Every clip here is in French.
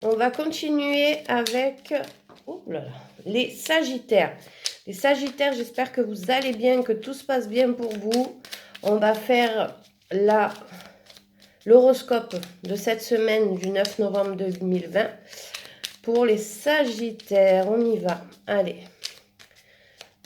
On va continuer avec les Sagittaires. Les Sagittaires, j'espère que vous allez bien, que tout se passe bien pour vous. On va faire l'horoscope de cette semaine du 9 novembre 2020 pour les Sagittaires. On y va. Allez.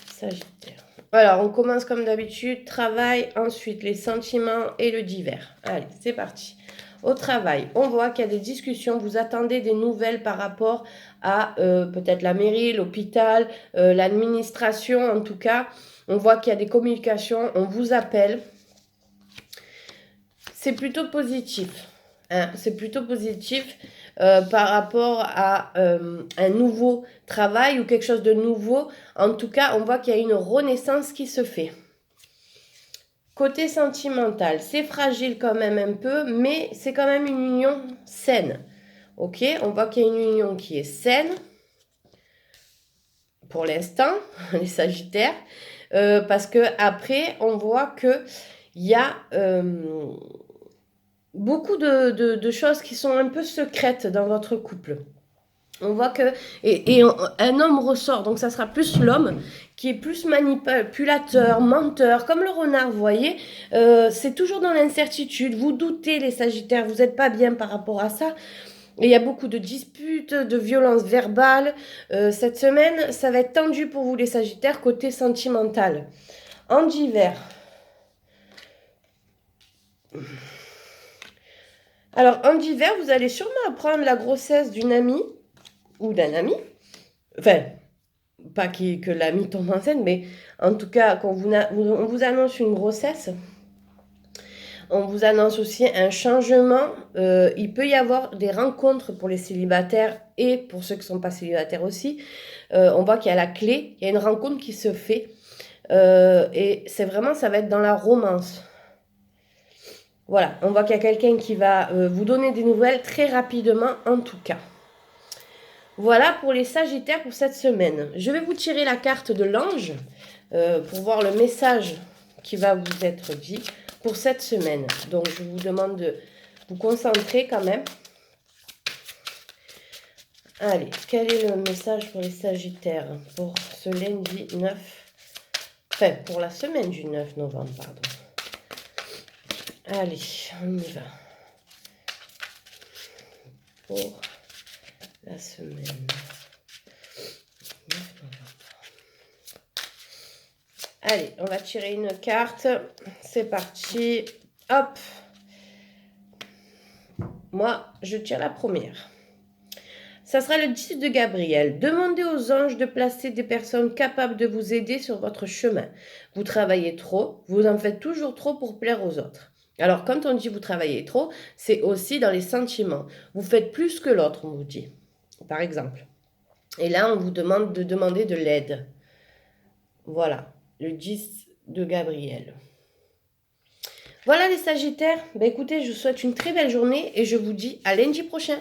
Sagittaire. Alors, on commence comme d'habitude. Travail, ensuite les sentiments et le divers. Allez, c'est parti. Au travail, on voit qu'il y a des discussions, vous attendez des nouvelles par rapport à peut-être la mairie, l'hôpital, l'administration en tout cas. On voit qu'il y a des communications, on vous appelle. C'est plutôt positif. Hein, c'est plutôt positif par rapport à un nouveau travail ou quelque chose de nouveau. En tout cas, on voit qu'il y a une renaissance qui se fait. Côté sentimental, c'est fragile quand même un peu, mais c'est quand même une union saine. Ok, on voit qu'il y a une union qui est saine pour l'instant, les Sagittaires, parce que après, on voit que il y a beaucoup de choses qui sont un peu secrètes dans votre couple. On voit que un homme ressort, donc ça sera plus l'homme qui est plus manipulateur, menteur, comme le renard, vous voyez. C'est toujours dans l'incertitude. Vous doutez, les Sagittaires, vous n'êtes pas bien par rapport à ça. Et il y a beaucoup de disputes, de violences verbales. Cette semaine, ça va être tendu pour vous, les Sagittaires, côté sentimental. En divers. Alors, en divers, vous allez sûrement apprendre la grossesse d'une amie ou d'un ami. Enfin, pas que l'ami tombe enceinte, mais en tout cas, quand on vous annonce une grossesse, on vous annonce aussi un changement. Il peut y avoir des rencontres pour les célibataires et pour ceux qui ne sont pas célibataires aussi. On voit qu'il y a la clé, il y a une rencontre qui se fait. Et c'est vraiment, ça va être dans la romance. Voilà, on voit qu'il y a quelqu'un qui va vous donner des nouvelles très rapidement en tout cas. Voilà pour les Sagittaires pour cette semaine. Je vais vous tirer la carte de l'ange pour voir le message qui va vous être dit pour cette semaine. Donc, je vous demande de vous concentrer quand même. Allez, quel est le message pour les Sagittaires pour ce lundi 9... Enfin, pour la semaine du 9 novembre, pardon. Allez, on y va. Pour la semaine 9 novembre. Allez, on va tirer une carte. C'est parti. Hop. Moi, je tire la première. Ça sera le 10 de Gabriel. Demandez aux anges de placer des personnes capables de vous aider sur votre chemin. Vous travaillez trop, vous en faites toujours trop pour plaire aux autres. Alors, quand on dit vous travaillez trop, c'est aussi dans les sentiments. Vous faites plus que l'autre, on vous dit, par exemple. Et là, on vous demande de demander de l'aide. Voilà, le 10 de Gabriel. Voilà les Sagittaires. Ben écoutez, je vous souhaite une très belle journée et je vous dis à lundi prochain.